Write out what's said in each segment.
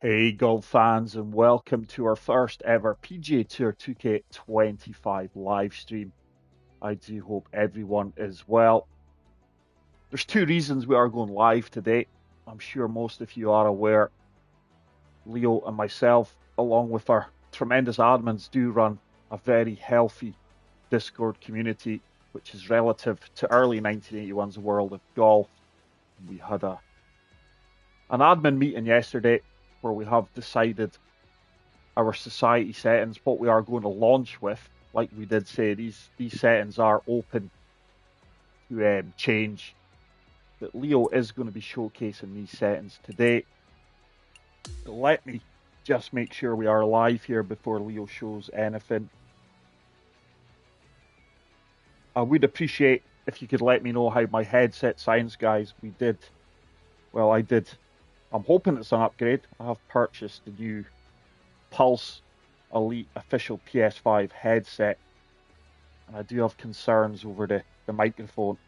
Hey golf fans, and welcome to our first ever PGA Tour 2K25 live stream. I do hope everyone is well. There's two reasons we are going live today. I'm sure most of you are aware. Leo and myself, along with our tremendous admins, do run a very healthy Discord community, which is relative to early 1981's world of golf. We had an admin meeting yesterday where we have decided our society settings, what we are going to launch with. Like we did say, these settings are open to change. But Leo is going to be showcasing these settings today. So let me just make sure we are live here before Leo shows anything. I would appreciate if you could let me know how my headset sounds, guys. I did. I'm hoping it's an upgrade. I have purchased the new Pulse Elite official PS5 headset, and I do have concerns over the microphone.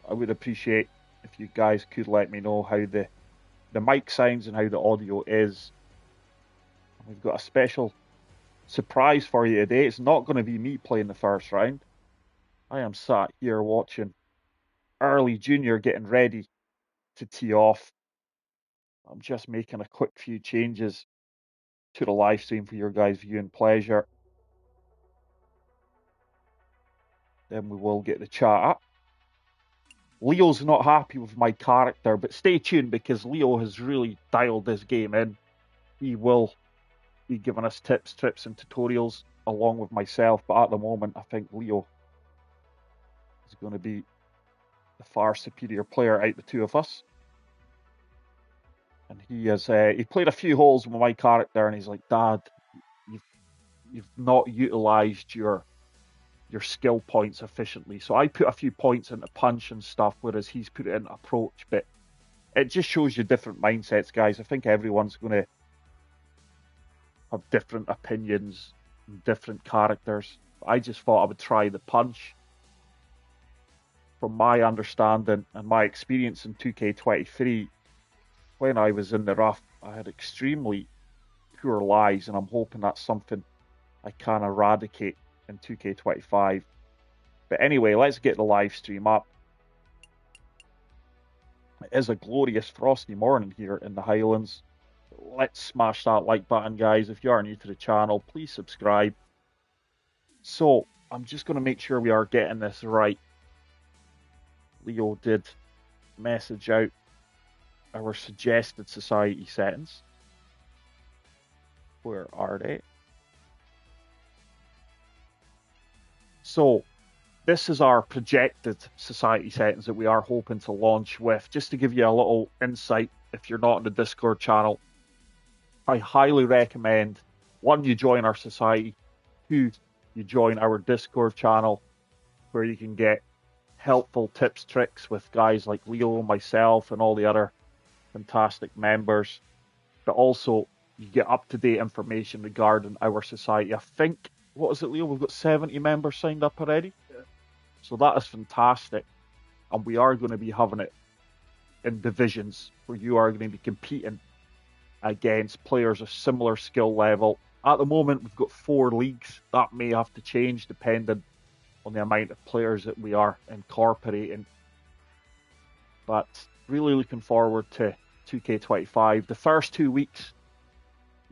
I would appreciate if you guys could let me know how the mic sounds and how the audio is. We've got a special surprise for you today. It's not going to be me playing the first round. I am sat here watching Early Junior getting ready to tee off. I'm just making a quick few changes to the live stream for your guys' viewing pleasure. Then we will get the chat up. Leo's not happy with my character, but stay tuned because Leo has really dialed this game in. He will be giving us tips, tricks, and tutorials along with myself, but at the moment, I think Leo is going to be the far superior player out of the two of us. And he played a few holes with my character, and he's like, "Dad, you've not utilised your skill points efficiently." So I put a few points into punch and stuff, whereas he's put it into approach. But it just shows you different mindsets, guys. I think everyone's going to have different opinions and different characters. I just thought I would try the punch. From my understanding and my experience in 2K23, when I was in the rough, I had extremely poor lies, and I'm hoping that's something I can eradicate in 2K25. But anyway, let's get the live stream up. It is a glorious frosty morning here in the Highlands. Let's smash that like button, guys. If you are new to the channel, please subscribe. So, I'm just going to make sure we are getting this right. Leo did message out our suggested society settings. Where are they? So, this is our projected society settings that we are hoping to launch with. Just to give you a little insight, if you're not in the Discord channel, I highly recommend, one, you join our society, two, you join our Discord channel, where you can get helpful tips, tricks with guys like Leo, myself, and all the other fantastic members. But also, you get up-to-date information regarding our society. I think, what is it, Leo? We've got 70 members signed up already. Yeah. So that is fantastic. And we are going to be having it in divisions where you are going to be competing against players of similar skill level. At the moment, we've got 4 leagues. That may have to change depending on the amount of players that we are incorporating. But really looking forward to 2K25. The first 2 weeks,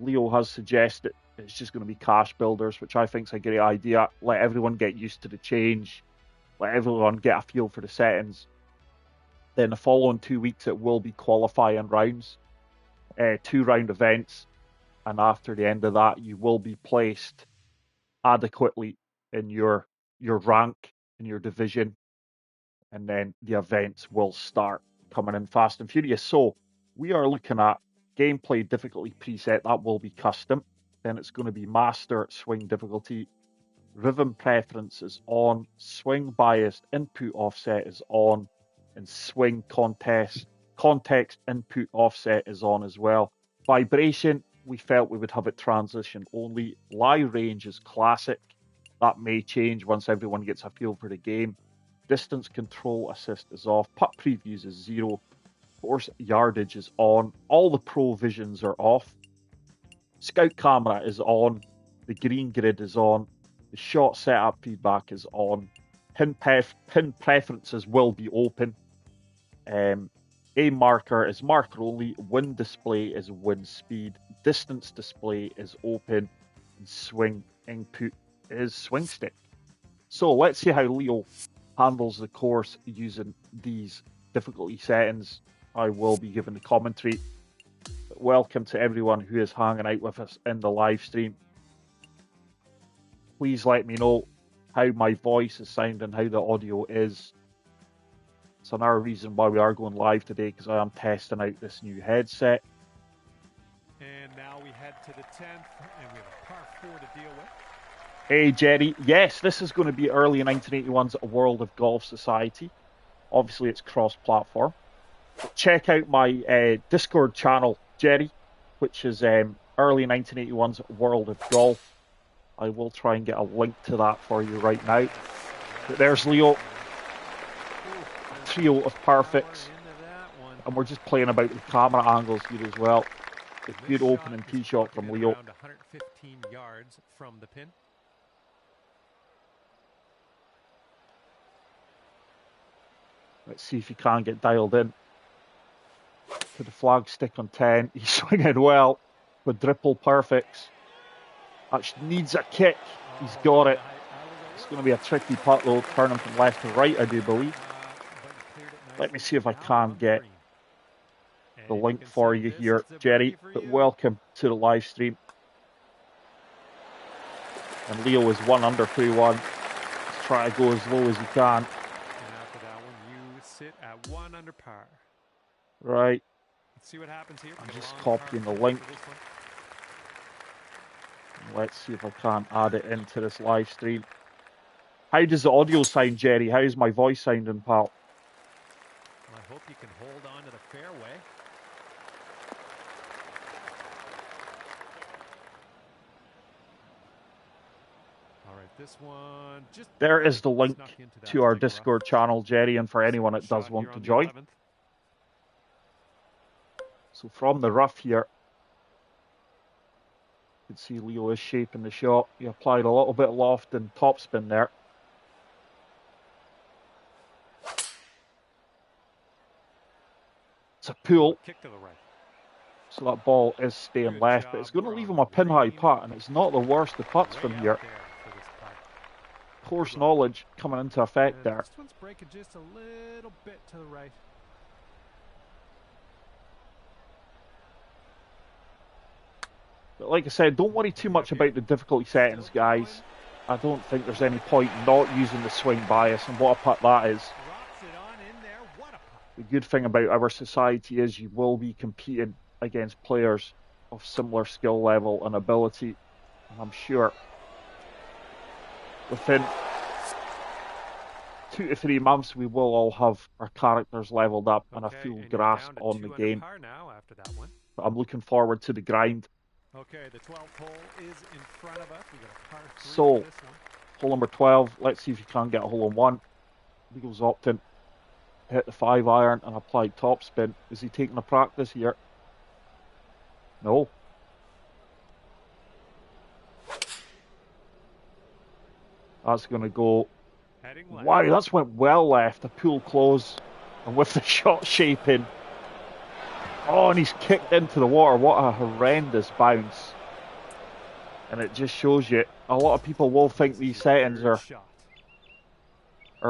Leo has suggested it's just going to be cash builders, which I think is a great idea. Let everyone get used to the change. Let everyone get a feel for the settings. Then the following 2 weeks, it will be qualifying rounds, 2-round events. And after the end of that, you will be placed adequately in your rank, in your division. And then the events will start coming in fast and furious. So we are looking at gameplay difficulty preset. That will be custom. Then it's going to be master swing difficulty. Rhythm preference is on. Swing biased input offset is on. And swing context input offset is on as well. Vibration, we felt we would have it transition only. Lie range is classic. That may change once everyone gets a feel for the game. Distance control assist is off. Putt previews is 0. Course yardage is on. All the pro visions are off. Scout camera is on. The green grid is on. The shot setup feedback is on. Pin preferences will be open. Aim marker is marker only. Wind display is wind speed. Distance display is open. And swing input is swing stick. So let's see how Leo handles the course using these difficulty settings. I will be giving the commentary. Welcome to everyone who is hanging out with us in the live stream. Please let me know how my voice is sounding, how the audio is. It's another reason why we are going live today, because I am testing out this new headset. And now we head to the 10th, and we have a par 4 to deal with. Hey, Jerry. Yes, this is going to be early 1981's World of Golf Society. Obviously, it's cross-platform. Check out my Discord channel, Jerry, which is early 1981's World of Golf. I will try and get a link to that for you right now. But there's Leo. Trio of perfects. And we're just playing about the camera angles here as well. A good opening tee shot from Leo. 115 yards from the pin. Let's see if he can get dialed in. To the flag stick on 10. He's swinging well. Quadruple perfects. Actually needs a kick. He's got it. It's going to be a tricky putt though. Turning from left to right, I do believe. Let me see if I can get the link for you here, Jerry. But welcome to the live stream. And Leo is 1 under 3-1. Let's try to go as low as he can. And after that one, you sit at 1 under par. Right. Let's see what happens here. I'm just copying the link. Let's see if I can add it into this live stream. How does the audio sound, Jerry? How's my voice sounding, pal? I hope you can hold on to the fairway. All right, this one just there is the link to our Discord channel, Jerry, and for anyone that does want to join. So from the rough here, you can see Leo is shaping the shot. He applied a little bit of loft and topspin there. It's a pull. Kick to the right. So that ball is staying left, but it's going to leave him a pin-high putt, and it's not the worst of putts from here. Course knowledge coming into effect there. This one's breaking just a little bit to the right. But like I said, don't worry too much about the difficulty settings, guys. I don't think there's any point in not using the swing bias, and what a putt that is. The good thing about our society is you will be competing against players of similar skill level and ability. And I'm sure within 2 to 3 months we will all have our characters leveled up and a full grasp on the game. But I'm looking forward to the grind. Okay, the 12th hole is in front of us. We got a par 3 So, for this one. hole number 12. Let's see if you can get a hole in one. Leo's opting. Hit the 5-iron and applied topspin. Is he taking a practice here? No. That's going to go. Wow, that's went well left. A pull close. And with the shot shaping. Oh, and he's kicked into the water. What a horrendous bounce. And it just shows you, a lot of people will think these settings are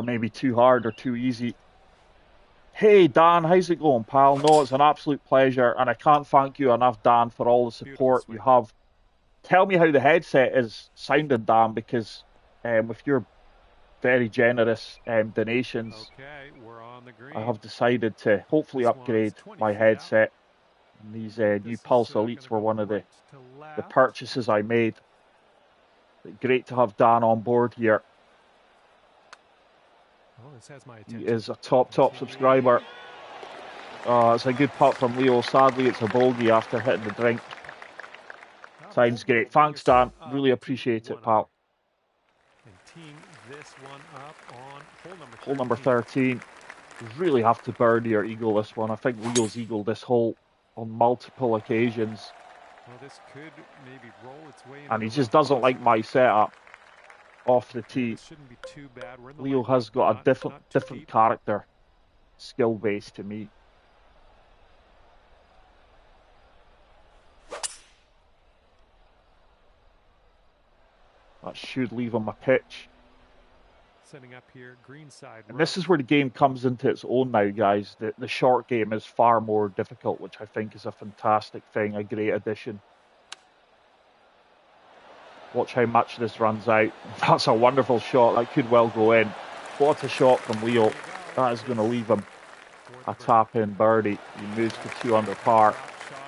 maybe too hard or too easy. Hey Dan, how's it going, pal? No, it's an absolute pleasure, and I can't thank you enough, Dan, for all the support you have. Tell me how the headset is sounding, Dan, because with your very generous donations, I have decided to hopefully upgrade my headset. And these new Pulse Elites were one of the purchases I made. But great to have Dan on board here. He is a top subscriber. It's a good putt from Leo. Sadly, it's a bogey after hitting the drink. Sounds great. Thanks, Dan. Really appreciate it, pal. And teeing this one up on hole number 13. Hole number 13. You really have to birdie or eagle this one. I think Leo's eagled this hole on multiple occasions. Well, this could maybe roll its way into And he the just rough doesn't closer. like my setup off the Yeah, tee. this shouldn't be too bad. We're in the Leo light rough, has got a not too different deep. character, skill base to me. That should leave him a pitch. Setting up here, green side. And this is where the game comes into its own now, guys. The short game is far more difficult, which I think is a fantastic thing, a great addition. Watch how much this runs out. That's a wonderful shot. That could well go in. What a shot from Leo. That is going to leave him a tap-in birdie. He moves to 2 under par.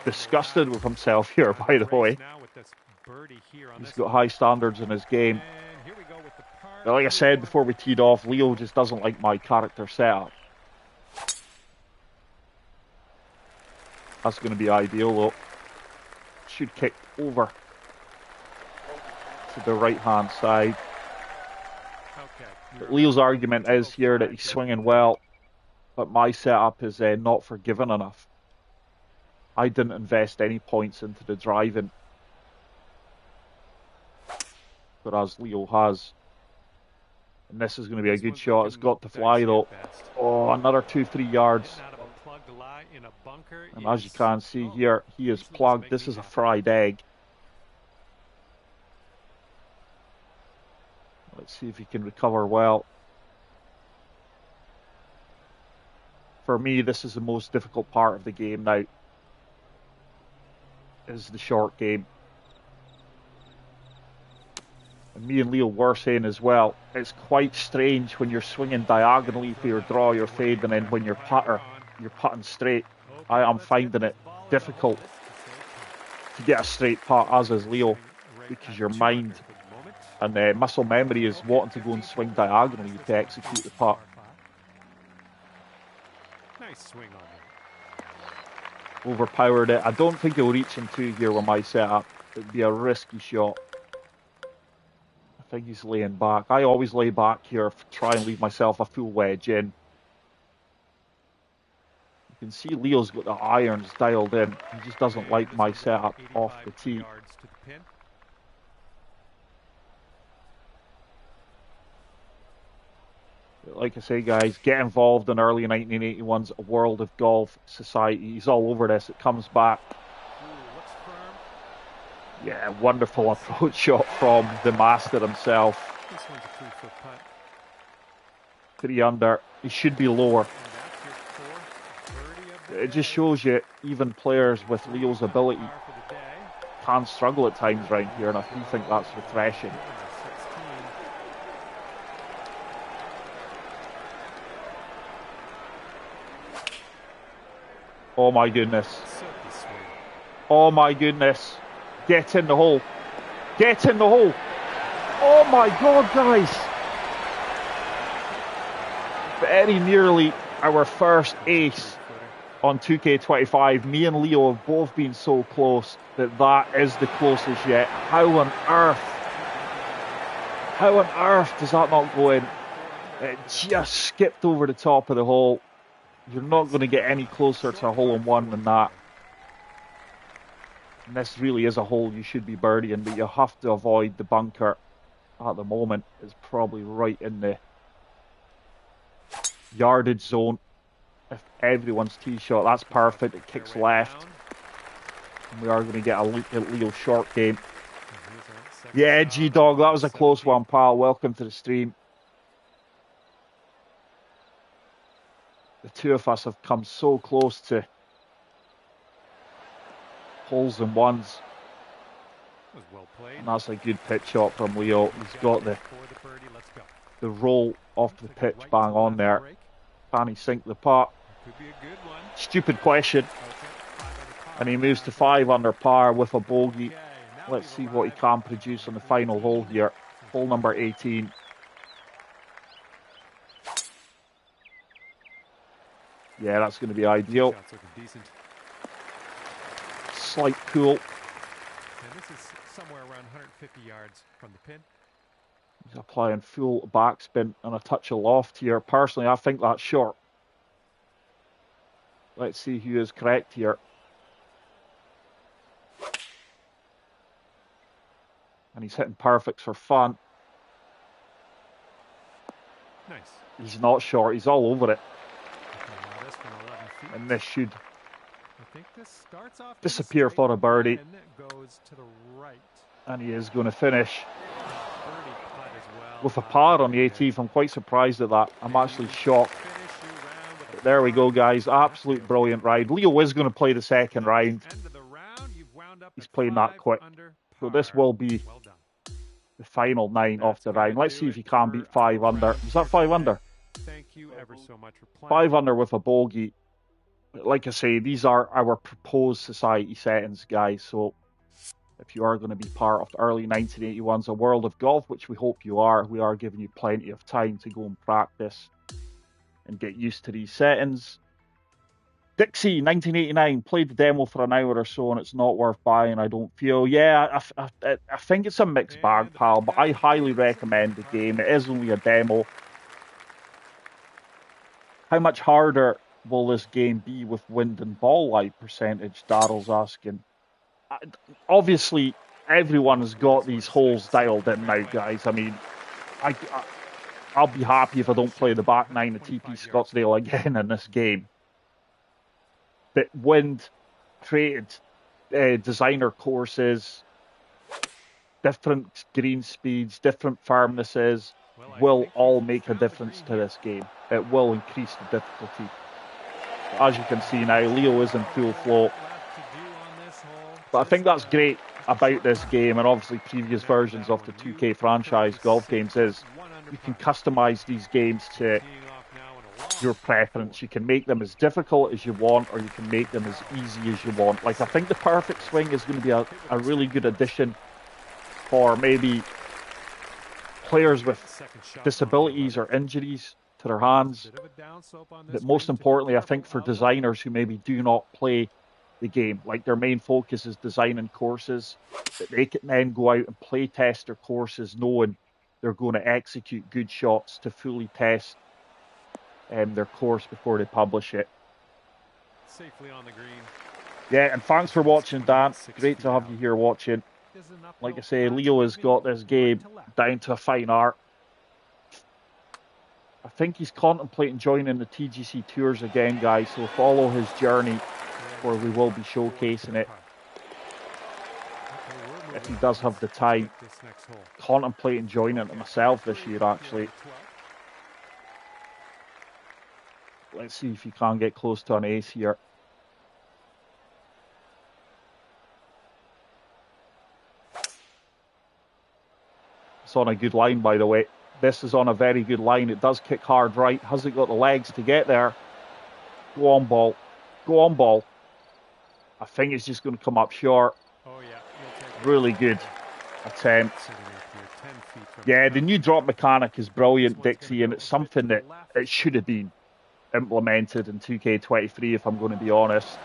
Disgusted with himself here, by the way. He's got high standards in his game. But like I said before we teed off, Leo just doesn't like my character setup. That's going to be ideal, though. Should kick over to the right-hand side. But Leo's argument is here that he's swinging well, but my setup is not forgiving enough. I didn't invest any points into the driving, whereas Leo has. And this is going to be a good shot. It's got to fly, though. Oh, another 2-3 yards. And as you can see here, he is plugged. This is a fried egg. Let's see if he can recover well. For me, this is the most difficult part of the game now. Is the short game. And me and Leo were saying as well, it's quite strange when you're swinging diagonally for your draw, your fade, and then when you're putting straight. I am finding it difficult to get a straight putt, as is Leo, because your mind and muscle memory is wanting to go and swing diagonally to execute the putt. Nice swing on that. Overpowered it. I don't think he'll reach in 2 here with my setup. It'd be a risky shot. I think he's laying back. I always lay back here, try and leave myself a full wedge in. You can see Leo's got the irons dialed in. He just doesn't like my setup off the tee. Like I say, guys, get involved in early 1981's World of Golf Society. He's all over this. It comes back. Yeah, wonderful approach shot from the master himself. 3 under. He should be lower. It just shows you, even players with Leo's ability can struggle at times right here, and I do think that's refreshing. Oh my goodness. Oh my goodness. Get in the hole. Get in the hole. Oh my God, guys. Very nearly our first ace on 2K25. Me and Leo have both been so close that is the closest yet. How on earth does that not go in? It just skipped over the top of the hole. You're not going to get any closer to a hole-in-one than that. And this really is a hole you should be birdieing, but you have to avoid the bunker at the moment. It's probably right in the yardage zone. If everyone's tee shot, that's perfect. It kicks left. And we are going to get a Leo short game. Yeah, G-Dog, that was a close one, pal. Welcome to the stream. The two of us have come so close to holes and ones. And that's a good pitch shot from Leo. He's got the roll off the pitch bang on there. Can he sink the putt? Stupid question. And he moves to 5 under par with a bogey. Let's see what he can produce on the final hole here. Hole number 18. Yeah, that's going to be ideal. Slight pull. And this is somewhere around 150 yards from the pin. He's applying full backspin and a touch of loft here. Personally, I think that's short. Let's see who is correct here. And he's hitting perfects for fun. Nice. He's not short. He's all over it. Okay, this from 11 feet. And this should I think this starts off disappear for a birdie. and it goes to the right. And he is going to finish Birdie putt as well. with a par on the 18th. I'm quite surprised at that. I'm actually shocked. Finish your round with a But there we go, par. guys. Absolute brilliant ride. Leo is going to play the second round. End of the round, you've wound up He's at playing that 5 quick. under So par. this will be Well done. the final 9 off the That's gonna round. Let's do see if it he can for beat 5 under. round Was that 5 today. under? Thank you ever so much for playing. 5 under with a bogey. Like I say, these are our proposed society settings, guys. So if you are going to be part of the early 1981's A World of Golf, which we hope you are, we are giving you plenty of time to go and practice and get used to these settings. Dixie, 1989, played the demo for an hour or so and it's not worth buying, I don't feel. Yeah, I think it's a mixed bag, pal, but I highly recommend the game. It is only a demo. How much harder will this game be with wind and ball light percentage? Daryl's asking. Obviously, everyone has got these holes dialed in now, guys. I mean, I'll be happy if I don't play the back 9 of TP Scottsdale again in this game. But wind created designer courses, different green speeds, different firmnesses will all make a difference to this game. It will increase the difficulty. As you can see now, Leo is in full flow. But I think that's great about this game, and obviously previous versions of the 2K franchise golf games, is you can customize these games to your preference. You can make them as difficult as you want, or you can make them as easy as you want. Like, I think the perfect swing is going to be a really good addition for maybe players with disabilities or injuries to their hands. But most importantly, I think for designers who maybe do not play the game, like their main focus is designing courses, that they can then go out and play test their courses knowing they're going to execute good shots to fully test their course before they publish it. Safely on the green. Yeah, and thanks for watching, Dan. Great to have you here watching. Like I say, Leo has got this game down to a fine art. I think he's contemplating joining the TGC Tours again, guys, so follow his journey where we will be showcasing it. If he does have the time, contemplating joining it myself this year, actually. Let's see if he can get close to an ace here. It's on a good line, by the way. This is on a very good line. It does kick hard right. Has it got the legs to get there? Go on, ball. Go on, ball. I think it's just going to come up short. Oh, yeah. Really good attempt. Yeah, the new drop mechanic is brilliant, Dixie, and it's something that it should have been implemented in 2K23, if I'm going to be honest.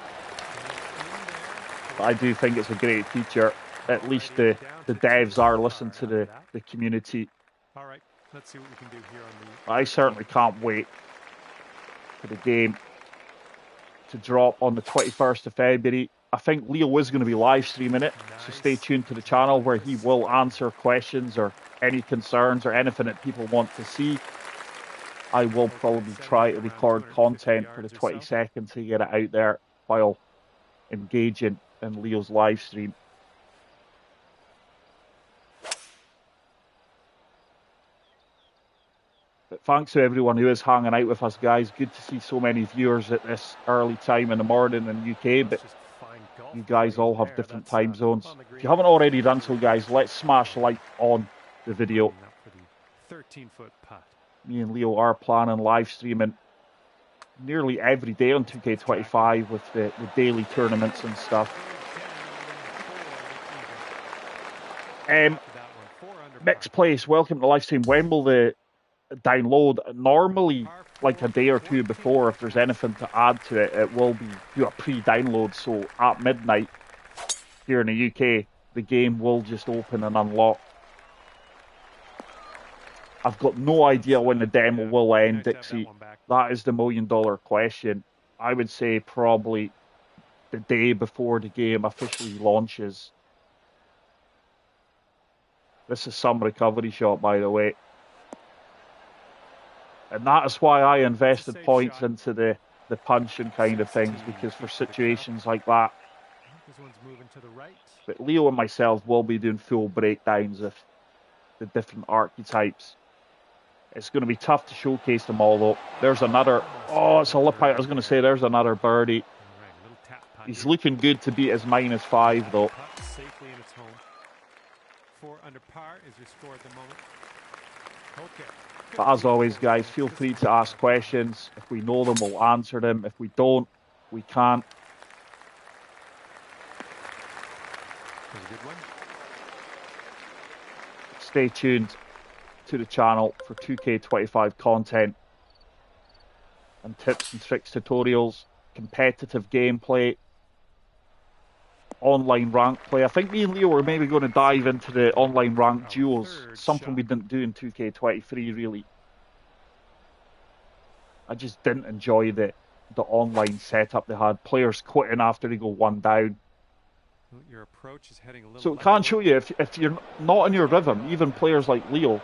But I do think it's a great feature. At least the devs are listening to the community. All right, let's see what we can do here on the... I certainly can't wait for the game to drop on the 21st of February. I think Leo is going to be live streaming it, so stay tuned to the channel where he will answer questions or any concerns or anything that people want to see. I will probably try to record content for the 22nd to get it out there while engaging in Leo's live stream. But thanks to everyone who is hanging out with us, guys. Good to see so many viewers at this early time in the morning in the UK, but you guys all have different time zones. If you haven't already done so, guys, let's smash like on the video. 13-foot putt. Me and Leo are planning live streaming nearly every day on 2K25 with the daily tournaments and stuff. Mixed Place, welcome to the live stream. When will the download? Normally, like a day or two before, if there's anything to add to it, it will be do a pre-download. So at midnight here in the UK, the game will just open and unlock. I've got no idea when the demo will end, Dixie. That is the $1 million question. I would say probably the day before the game officially launches. This is some recovery shot, by the way. And that is why I invested points into the punching kind of things, because for situations like that. This one's moving to the right. But Leo and myself will be doing full breakdowns of the different archetypes. It's going to be tough to showcase them all, though. There's another. Oh, it's a lip out. I was going to say there's another birdie. He's looking good to beat his -5, though. Safely in its home. 4 under par is your score at the moment. Okay. But as always, guys, feel free to ask questions. If we know them, we'll answer them. If we don't, we can't. That's a good one. Stay tuned to the channel for 2K25 content and tips and tricks tutorials, competitive gameplay, online rank play. I think me and Leo are maybe going to dive into the online rank duos, something we didn't do in 2K23 really. I just didn't enjoy the online setup they had. Players quitting after they go one down. Your approach is heading a little. So it can show you if you're not in your rhythm, even players like Leo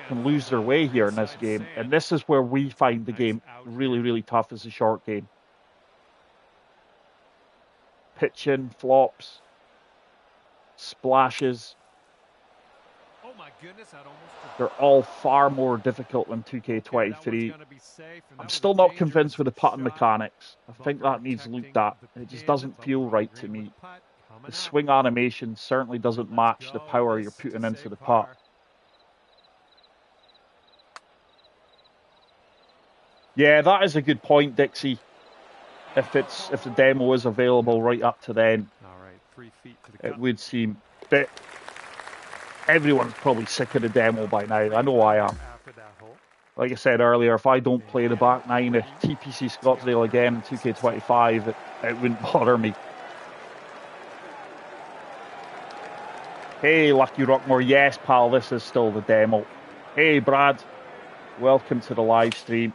can lose their way here in this game. And this is where we find the game really, really tough as a short game. Pitching, flops, splashes. Oh my goodness, that almost. They're all far more difficult than 2K23. I'm still not convinced with the putting mechanics. I think that needs looked at. It just doesn't feel right to me. The swing animation certainly doesn't match the power you're putting into the putt. Yeah, that is a good point, Dixie. If the demo is available right up to then, all right, 3 feet to the it would seem. But everyone's probably sick of the demo by now. I know I am. Like I said earlier, if I don't play the back nine of TPC Scottsdale again in 2K25, it wouldn't bother me. Hey, Lucky Rockmore. Yes, pal, this is still the demo. Hey, Brad. Welcome to the live stream.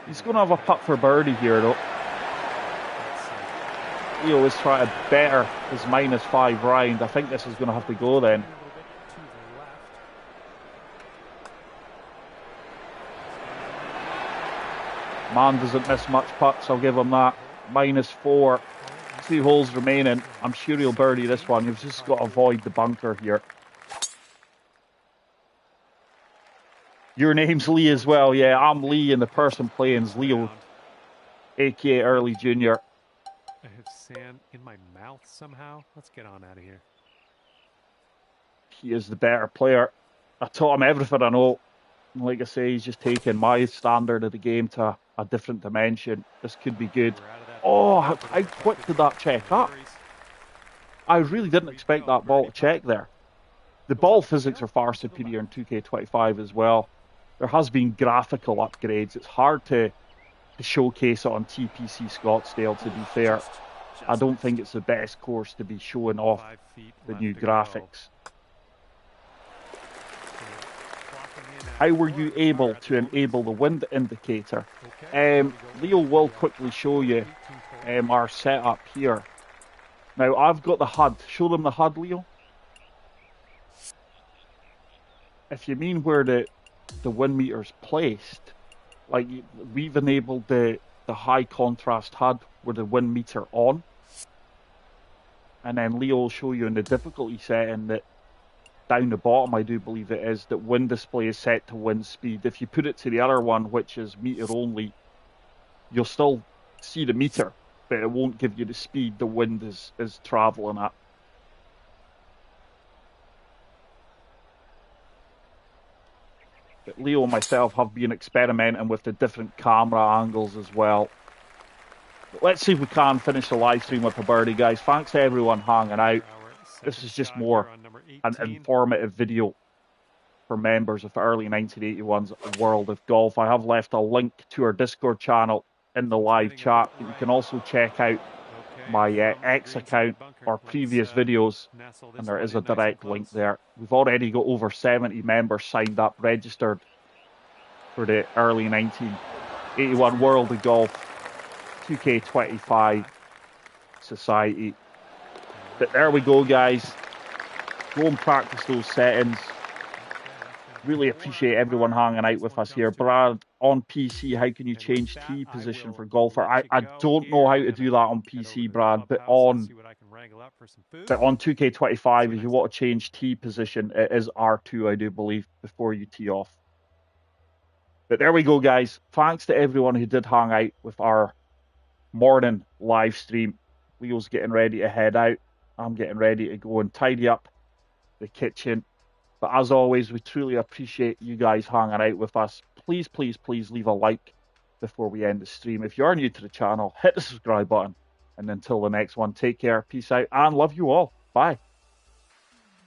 He's going to have a putt for birdie here, though. Leo is trying to better his -5 round. I think this is going to have to go then. Man doesn't miss much putts, I'll give him that. -4. 2 holes remaining. I'm sure he'll birdie this one. You've just got to avoid the bunker here. Your name's Lee as well. Yeah, I'm Lee, and the person playing is Leo, aka Early Junior. I have sand in my mouth somehow. Let's get on out of here. He is the better player. I taught him everything I know. Like I say, he's just taking my standard of the game to a different dimension. This could be good. Oh, how quick did that check up? I really didn't expect that ball to check there. The ball physics are far superior in 2K25 as well. There has been graphical upgrades. It's hard to showcase it on TPC Scottsdale, to be fair. I don't think it's the best course to be showing off the new graphics. How were you able to enable the wind indicator? Leo will quickly show you our setup here. Now, I've got the HUD. Show them the HUD, Leo. If you mean where the wind meter's placed, like we've enabled the high contrast HUD with the wind meter on, and then Leo will show you in the difficulty setting that down the bottom, I do believe it is, that wind display is set to wind speed. If you put it to the other one, which is meter only, you'll still see the meter, but it won't give you the speed the wind is traveling at. But Leo and myself have been experimenting with the different camera angles as well. But let's see if we can finish the live stream with a birdie, guys. Thanks to everyone hanging out. This is just more an informative video for members of early 1981's World of Golf. I have left a link to our Discord channel in the live chat. You can also check out my X account or previous videos, and there is a direct link there. We've already got over 70 members signed up, registered for the early 1981 World of Golf 2K25 Society. But there we go, guys. Go and practice those settings. Really appreciate everyone hanging out with us here. Brad, on PC, how can you change tee position for golfer? I don't know how to do that on PC, Brad, but on 2K25, if you want to change tee position, it is R2, I do believe, before you tee off. But there we go, guys. Thanks to everyone who did hang out with our morning live stream. Leo's getting ready to head out. I'm getting ready to go and tidy up the kitchen. But as always, we truly appreciate you guys hanging out with us. Please, please, please leave a like before we end the stream. If you're new to the channel, hit the subscribe button. And until the next one, take care, peace out, and love you all. Bye.